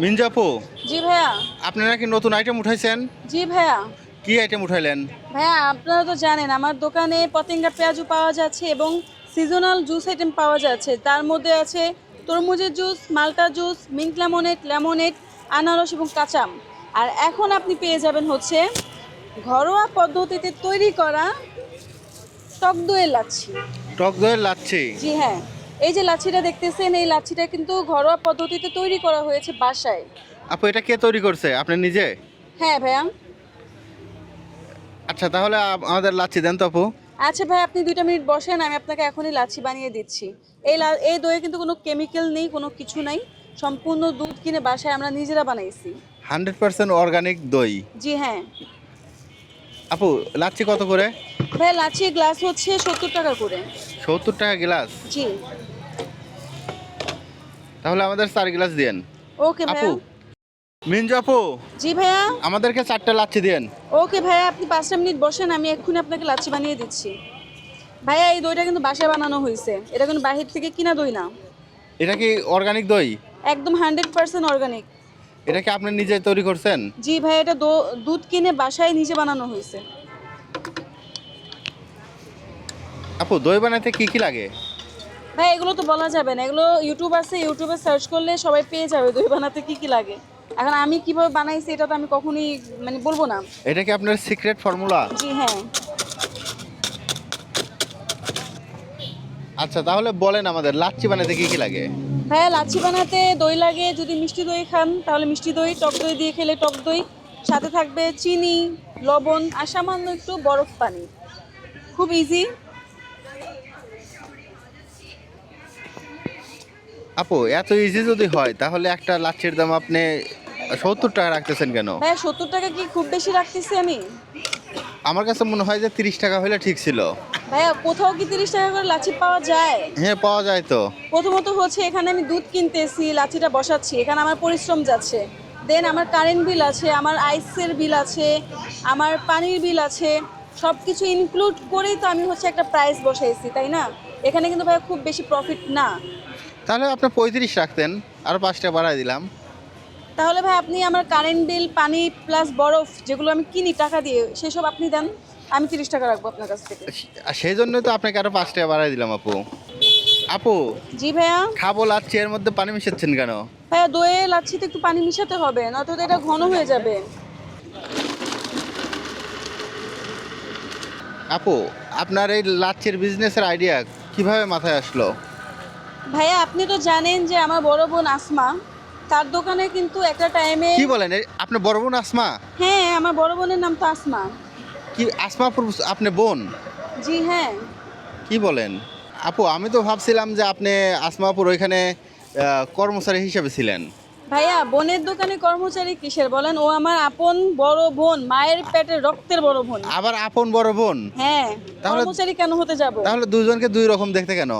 মিনজাপু, জি ভাইয়া। আপনারা কি নতুন আইটেম উঠাইছেন? জি ভাইয়া। কি আইটেম উঠাইলেন? ভাইয়া আপনারা তো জানেন আমার দোকানে পতেঙ্গা পেঁয়াজু পাওয়া যাচ্ছে এবং সিজনাল জুস আইটেম পাওয়া যাচ্ছে। তার মধ্যে আছে তরমুজের জুস, মাল্টা জুস, মিন্ট লেমনেড, লেমনেড, আনারস এবং কাঁচাম। আর এখন আপনি পেয়ে যাবেন হচ্ছে ঘরোয়া পদ্ধতিতে তৈরি করা টক দইয়ের লাচ্ছি। টক দইয়ের লাচ্ছি। জি হ্যাঁ, এই যে লাচ্ছিটা দেখতেছেন এই লাচ্ছিটা কিন্তু ঘরোয়া পদ্ধতিতে তৈরি করা হয়েছে বাসায়। আপু এটা কে তৈরি করছে, আপনি নিজে? হ্যাঁ ভাইয়া। আচ্ছা তাহলে আমাদের লাচ্ছি দেন তো আপু। আচ্ছা ভাই, আপনি 2টা মিনিট বসেন, আমি আপনাকে এখনই লাচ্ছি বানিয়ে দিচ্ছি। এই দইয়ে কিন্তু কোনো কেমিক্যাল নেই, কোনো কিছু নাই, সম্পূর্ণ দুধ কিনে বাসায় আমরা নিজেরা বানাইছি। 100% অর্গানিক দই। জি হ্যাঁ। আপু লাচ্ছি কত করে? ভাই লাচ্ছির গ্লাস হচ্ছে 70 টাকা করে। 70 টাকা গ্লাস? জি। তাহলে আমাদের 4 গ্লাস দিয়েন। ওকে আপু, ভাইয়া। মিনজু আপু, জি ভাইয়া। আমাদেরকে 4টা লাচ্ছি দিয়েন। ওকে ভাইয়া, আপনি 5টা মিনিট বসেন, আমি এক্ষুনি আপনাকে লাচ্ছি বানিয়ে দিচ্ছি। ভাইয়া এই দইটা কিন্তু বাসায় বানানো হয়েছে, এটা কিন্তু বাহির থেকে কিনা দই না। এটা কি অর্গানিক দই? একদম 100% অর্গানিক। এটা কি আপনি নিজে তৈরি করছেন? জি ভাই, এটা দুধ কিনে বাসায় নিজে বানানো হয়েছে। আপু দই বানাতে কি কি লাগে? ভাই এগুলো তো বলা যাবে না, এগুলো ইউটিউব আছে, ইউটিউবে সার্চ করলে সবাই পেয়ে যাবে দই বানাতে কি কি লাগে। এখন আমি কিভাবে বানাইছি এটা তো আমি কখনোই বলবো না। এটা কি আপনার সিক্রেট ফর্মুলা? জি হ্যাঁ। আচ্ছা তাহলে বলেন আমাদের লাচ্ছি বানাতে কি কি লাগে? ভাইয়া লাচ্ছি বানাতে দই লাগে, যদি মিষ্টি দই খান তাহলে মিষ্টি দই, টক দই দিয়ে খেলে টক দই, সাথে থাকবে চিনি, লবণ আর সামান্য একটু বরফ পানি। খুব ইজি। আপু এত ইজি যদি হয় তাহলে একটা লাচ্ছির দাম আপনি 70 টাকা রাখতেছেন কেন? ভাইয়া 70 টাকা কি খুব বেশি রাখতেছি আমি? আমার কাছে মনে হয় যে 30 টাকা হলে ঠিক ছিল। ভাইয়া কোথাও কি 30 টাকা করে লাচ্ছি পাওয়া যায়? হ্যাঁ পাওয়া যায় তো। প্রথমত হচ্ছে এখানে আমি দুধ কিনতেছি, লাচ্ছিটা বসাচ্ছি, এখানে আমার পরিশ্রম যাচ্ছে। দেন আমার কারেন্ট বিল আছে, আমার আইসের বিল আছে, আমার পানির বিল আছে, সব কিছু ইনক্লুড করেই তো আমি হচ্ছে একটা প্রাইস বসাইছি, তাই না? এখানে কিন্তু ভাই খুব বেশি প্রফিট না। তাহলে আপনি 35 রাখতেন, আরও 5 টাকা বাড়াই দিলাম। তাহলে ভাই আপনি আমার কারেন্ট বিল, পানি প্লাস বরফ যেগুলো আমি কিনি টাকা দিয়ে, সেসব আপনি দেন, আমি 30 টাকা রাখবো আপনার কাছ থেকে। সেই জন্যই তো আপনাকে আরও 5 টাকা বাড়াই দিলাম আপু। আপু জি ভাইয়া। খাবো লাচ্ছি, এর মধ্যে পানি মিশাচ্ছেন কেন? ভাইয়া দইয়ে লাচ্ছিতে একটু পানি মিশাতে হবে, নয়তো তো এটা ঘন হয়ে যাবে। আপু আপনার এই লাচ্ছির বিজনেসের আইডিয়া কিভাবে মাথায় আসলো? ভাইয়া আপনি তো জানেন যে আমার বড় বোন আসমা, তার দোকানে কিন্তু একটা টাইমে। কি বলেন, আপনি বড় বোন আসমা? হ্যাঁ, আমার বড় বোনের নাম তো আসমা। কি আসমা আপুর আপনি বোন? জি হ্যাঁ। কি বলেন? আপু আমি তো ভাবছিলাম যে আপনি আসমা আপুর ওইখানে কর্মচারী হিসেবে ছিলেন। ভাইয়া বোনের দোকানে কর্মচারী কিসের বলেন, ও আমার আপন বড় বোন, মায়ের পেটের রক্তের বড় বোন। আবার আপন বড় বোন? হ্যাঁ। তাহলে কর্মচারী কেন হতে যাব? তাহলে দুজনকে দুই রকম দেখতে কেন?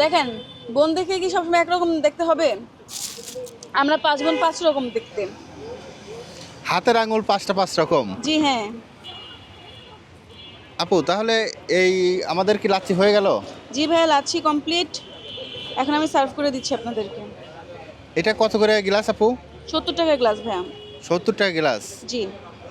দেখেন, বোন দেখে কি সবসময় একরকম দেখতে হবে? আমরা 5 বোন 5 রকম দেখতে। হাতের আঙুল 5টা 5 রকম। জি হ্যাঁ। আপু তাহলে এই আমাদের কি লাচ্ছি হয়ে গেল? জি ভাইয়া, লাচ্ছি কমপ্লিট, এখন আমি সার্ভ করে দিচ্ছি আপনাদেরকে। এটা কত করে গ্লাস আপু? 70 টাকা গ্লাস ভাইয়া। 70 টাকা গ্লাস? জি।